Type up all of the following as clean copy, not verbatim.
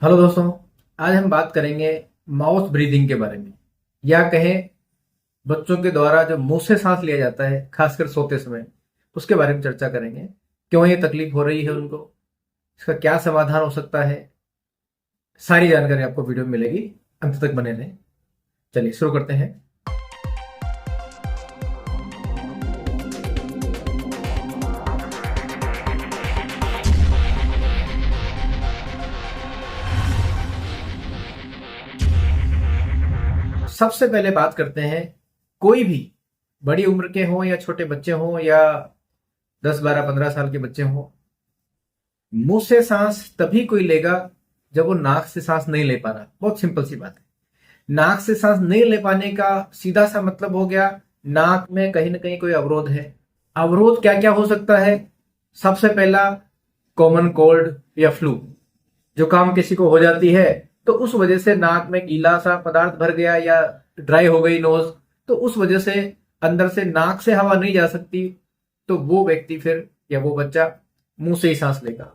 Hello दोस्तों। आज हम बात करेंगे माउथ ब्रीदिंग के बारे में, या कहें बच्चों के द्वारा जो मुंह से सांस लिया जाता है खासकर सोते समय, उसके बारे में चर्चा करेंगे। क्यों ये तकलीफ हो रही है उनको, इसका क्या समाधान हो सकता है, सारी जानकारी आपको वीडियो में मिलेगी। अंत तक बने रहें। चलिए शुरू करते हैं। सबसे पहले बात करते हैं, कोई भी बड़ी उम्र के हों या छोटे बच्चे हों या 10, 12, 15 साल के बच्चे हों, मुंह से सांस तभी कोई लेगा जब वो नाक से सांस नहीं ले पा रहा। बहुत सिंपल सी बात है। नाक से सांस नहीं ले पाने का सीधा सा मतलब हो गया, नाक में कहीं ना कहीं कोई अवरोध है। अवरोध क्या क्या हो सकता है? सबसे पहला, कॉमन कोल्ड या फ्लू। जुकाम किसी को हो जाती है तो उस वजह से नाक में गीला सा पदार्थ भर गया या ड्राई हो गई नोज, तो उस वजह से अंदर से नाक से हवा नहीं जा सकती, तो वो व्यक्ति फिर या वो बच्चा मुंह से ही सांस लेगा।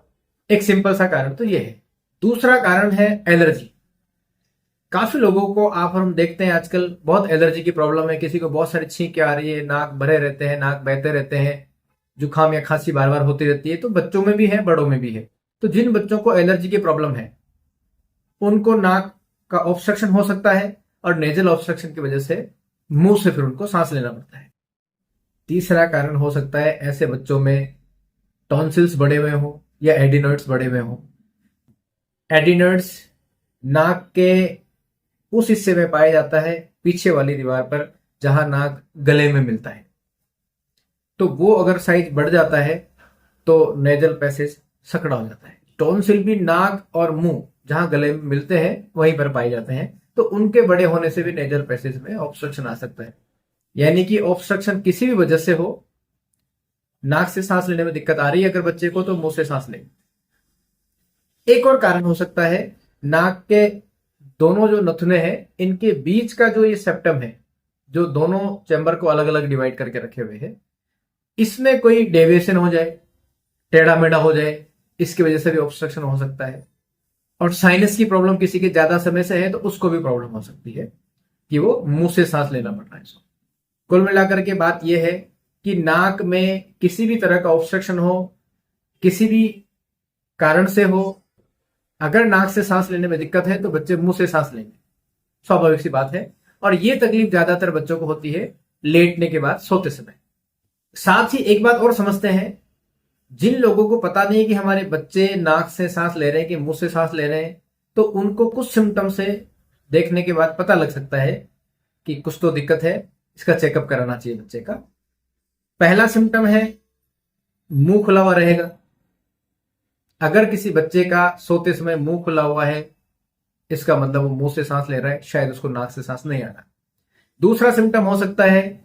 एक सिंपल सा कारण तो ये है। दूसरा कारण है एलर्जी। काफी लोगों को आप हम देखते हैं आजकल बहुत एलर्जी की प्रॉब्लम है। किसी को बहुत सारी छींकें आ रही है, नाक भरे रहते हैं, नाक बहते रहते हैं, जुकाम या खांसी बार बार होती रहती है। तो बच्चों में भी है, बड़ों में भी है। तो जिन बच्चों को एलर्जी की प्रॉब्लम है उनको नाक का ऑब्स्ट्रक्शन हो सकता है और नेजल ऑब्स्ट्रक्शन की वजह से मुंह से फिर उनको सांस लेना पड़ता है। तीसरा कारण हो सकता है ऐसे बच्चों में टॉन्सिल्स बढ़े हुए हों या एडिनॉइड्स बढ़े हुए हों। एडिनॉइड्स नाक के उस हिस्से में पाया जाता है पीछे वाली दीवार पर जहां नाक गले में मिलता है। तो वो अगर साइज बढ़ जाता है तो नेजल पैसेज सकड़ा हो जाता है। टॉन्सिल भी नाक और मुंह जहां गले में मिलते हैं वहीं पर पाए जाते हैं, तो उनके बड़े होने से भी नेजल पैसेज में ऑब्स्ट्रक्शन आ सकता है। यानी कि ऑब्स्ट्रक्शन किसी भी वजह से हो, नाक से सांस लेने में दिक्कत आ रही है अगर बच्चे को, तो मुंह से सांस लें। एक और कारण हो सकता है, नाक के दोनों जो नथुने हैं इनके बीच का जो ये सेप्टम है, जो दोनों चैम्बर को अलग अलग डिवाइड करके रखे हुए हैं, इसमें कोई डेविएशन हो जाए, टेढ़ा मेढ़ा हो जाए, इसकी वजह से भी ऑब्स्ट्रक्शन हो सकता है। और साइनस की प्रॉब्लम किसी के ज्यादा समय से है तो उसको भी प्रॉब्लम हो सकती है कि वो मुंह से सांस लेना पड़ रहा है। कुल मिलाकर के बात यह है कि नाक में किसी भी तरह का ऑब्स्ट्रक्शन हो, किसी भी कारण से हो, अगर नाक से सांस लेने में दिक्कत है तो बच्चे मुंह से सांस लेंगे, स्वाभाविक सी बात है। और ये तकलीफ ज्यादातर बच्चों को होती है लेटने के बाद, सोते समय। साथ ही एक बात और समझते हैं, जिन लोगों को पता नहीं कि हमारे बच्चे नाक से सांस ले रहे हैं कि मुंह से सांस ले रहे हैं, तो उनको कुछ सिम्टम से देखने के बाद पता लग सकता है कि कुछ तो दिक्कत है, इसका चेकअप कराना चाहिए बच्चे का। पहला सिम्टम है मुंह खुला हुआ रहेगा। अगर किसी बच्चे का सोते समय मुंह खुला हुआ है, इसका मतलब वो मुंह से सांस ले रहा है, शायद उसको नाक से सांस नहीं आ रहा। दूसरा सिम्टम हो सकता है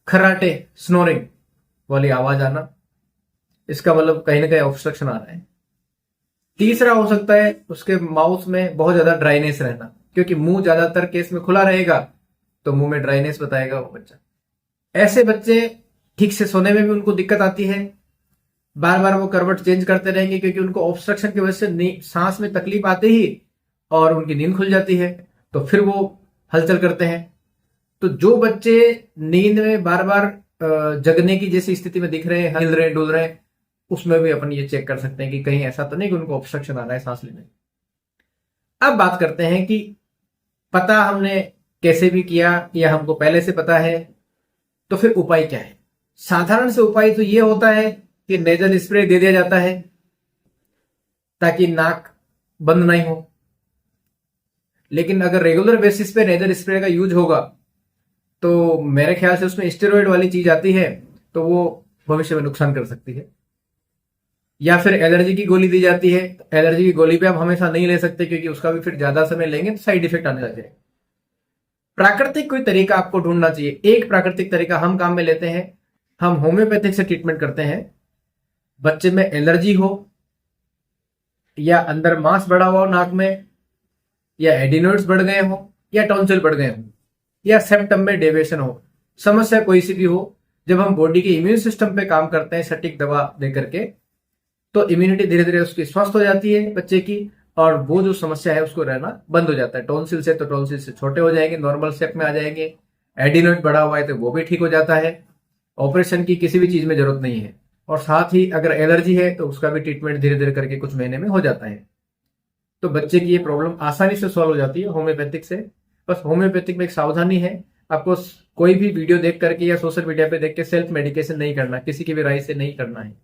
खर्राटे, स्नोरिंग वाली आवाज आना, इसका मतलब कहीं ना कहीं ऑब्स्ट्रक्शन आ रहा है। तीसरा हो सकता है उसके माउथ में बहुत ज्यादा ड्राइनेस रहना, क्योंकि मुंह ज्यादातर केस में खुला रहेगा तो मुंह में ड्राइनेस बताएगा वो बच्चा। ऐसे बच्चे ठीक से सोने में भी उनको दिक्कत आती है, बार बार वो करवट चेंज करते रहेंगे क्योंकि उनको ऑब्स्ट्रक्शन की वजह से सांस में तकलीफ आते ही और उनकी नींद खुल जाती है, तो फिर वो हलचल करते हैं। तो जो बच्चे नींद में बार बार जगने की जैसी स्थिति में दिख रहे हैं, हिल रहे हैं, डुल रहे हैं, उसमें भी अपन ये चेक कर सकते हैं कि कहीं ऐसा तो नहीं कि उनको ऑब्स्ट्रक्शन आ रहा है सांस लेने। अब बात करते हैं कि पता हमने कैसे भी किया या हमको पहले से पता है, तो फिर उपाय क्या है? साधारण से उपाय तो ये होता है कि नेजल स्प्रे दे दिया जाता है ताकि नाक बंद नहीं हो। लेकिन अगर रेगुलर बेसिस पे नेजल स्प्रे का यूज होगा तो मेरे ख्याल से उसमें स्टेरॉइड वाली चीज आती है, तो वो भविष्य में नुकसान कर सकती है। या फिर एलर्जी की गोली दी जाती है, एलर्जी की गोली भी आप हमेशा नहीं ले सकते क्योंकि उसका भी फिर ज्यादा समय लेंगे तो साइड इफेक्ट आने लग जाएगा। प्राकृतिक कोई तरीका आपको ढूंढना चाहिए। एक प्राकृतिक तरीका हम काम में लेते हैं, हम होम्योपैथिक से ट्रीटमेंट करते हैं। बच्चे में एलर्जी हो या अंदर मांस बढ़ा हुआ हो नाक में, या एडिनोइड्स बढ़ गए हो, या टॉन्सिल बढ़ गए हो, या सेप्टम में डेविएशन हो, समस्या कोई सी भी हो, जब हम बॉडी के इम्यून सिस्टम पे काम करते हैं सटीक दवा दे करके, तो इम्यूनिटी धीरे धीरे उसकी स्वस्थ हो जाती है बच्चे की, और वो जो समस्या है उसको रहना बंद हो जाता है। टॉन्सिल से तो टॉन्सिल से छोटे हो जाएंगे, नॉर्मल शेप में आ जाएंगे। एडिनोइड बढ़ा हुआ है तो वो भी ठीक हो जाता है। ऑपरेशन की किसी भी चीज में जरूरत नहीं है। और साथ ही अगर एलर्जी है तो उसका भी ट्रीटमेंट धीरे धीरे करके कुछ महीने में हो जाता है। तो बच्चे की ये प्रॉब्लम आसानी से सॉल्व हो जाती है होम्योपैथिक से। बस होम्योपैथिक में एक सावधानी है, आपको कोई भी वीडियो देख करके या सोशल मीडिया पे देख के सेल्फ मेडिकेशन नहीं करना, किसी की भी राय से नहीं करना है।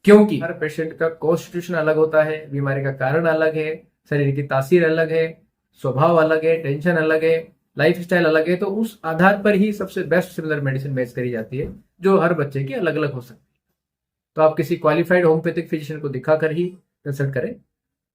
क्योंकि हर पेशेंट का कॉन्स्टिट्यूशन अलग होता है, बीमारी का कारण अलग है, शरीर की तासीर अलग है, स्वभाव अलग है, टेंशन अलग है, लाइफ स्टाइल अलग है। तो उस आधार पर ही सबसे बेस्ट सिमिलर मेडिसिन मैच करी जाती है, जो हर बच्चे की अलग अलग हो सकती है। तो आप किसी क्वालिफाइड होम्योपैथिक फिजिशियन को दिखाकर ही कंसल्ट करें।